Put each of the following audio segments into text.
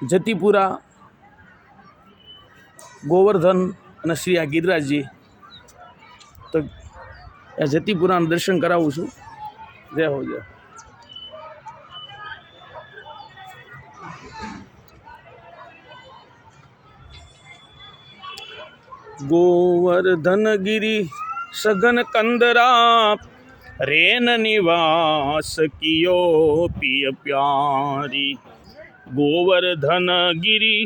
જતીપુરા ગોવર્ધન અને શ્રી આ ગિરિરાજજી, તો આ જતીપુરાના દર્શન કરાવું છું. જય હો જય. गोवर्धनगिरि सघन कंदरा रेन निवास कियो पिय प्यारी. गोवर्धनगिरि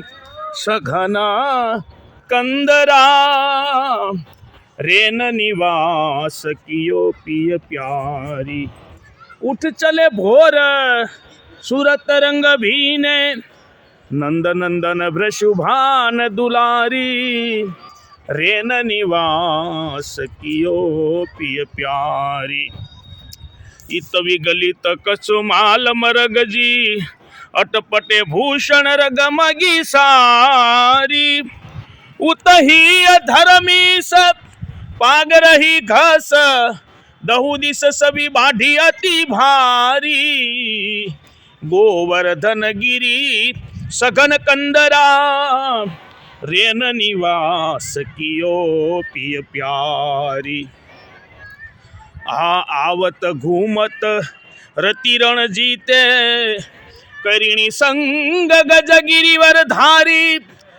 सघन कंदरा रेन निवास कियो पिय प्यारी. उठ चले भोर सुरत रंग भीने नंद नंदन भ्रशुभान दुलारी. रेन निवास कियो पिय प्यारी. इत विगलित कसुमाल मरगजी अटपटे भूषण रगमगी सारी. उतही धर्मी सब पाग रही घस दहु दिस सभी बाढ़ी अति भारी. गोवर्धन गिरी सघन कंदरा रेन निवास कियो पिय प्यारी. आवत घूमत रतिरण जीते करिणी संग गज गिरिवर धारी.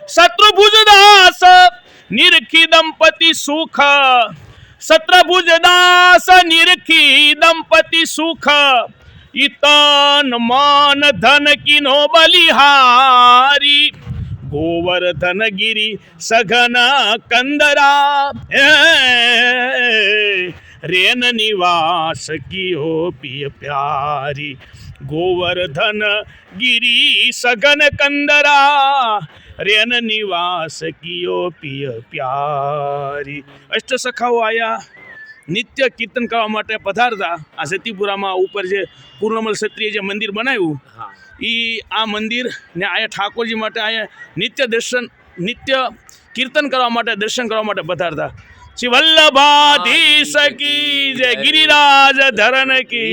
शत्रुभुज दास निरखी दंपति सुख शत्रुभुज दास निरखी दंपति सुख. इतन मान धन किनो बलिहारी. गोवर्धन गिरि सघन कंदरा रेन निवास कियो पिय प्यारी. गोवर्धन गिरि सघन कंदरा रेन निवास कियो पिय प्यारी. अष्ट सखाओ आया नित्य कीर्तन करवा माटे पधारता. आ जतीपुरामां ऊपर जे पूर्णमल क्षत्रिय जे मंदिर बनाव्युं ई आ मंदिर ने आया ठाकोरजी माटे आया नित्य दर्शन नित्य कीर्तन करवा माटे दर्शन करवा माटे पधारता. श्री वल्लभाधीश की जय. गिरिराज धरन की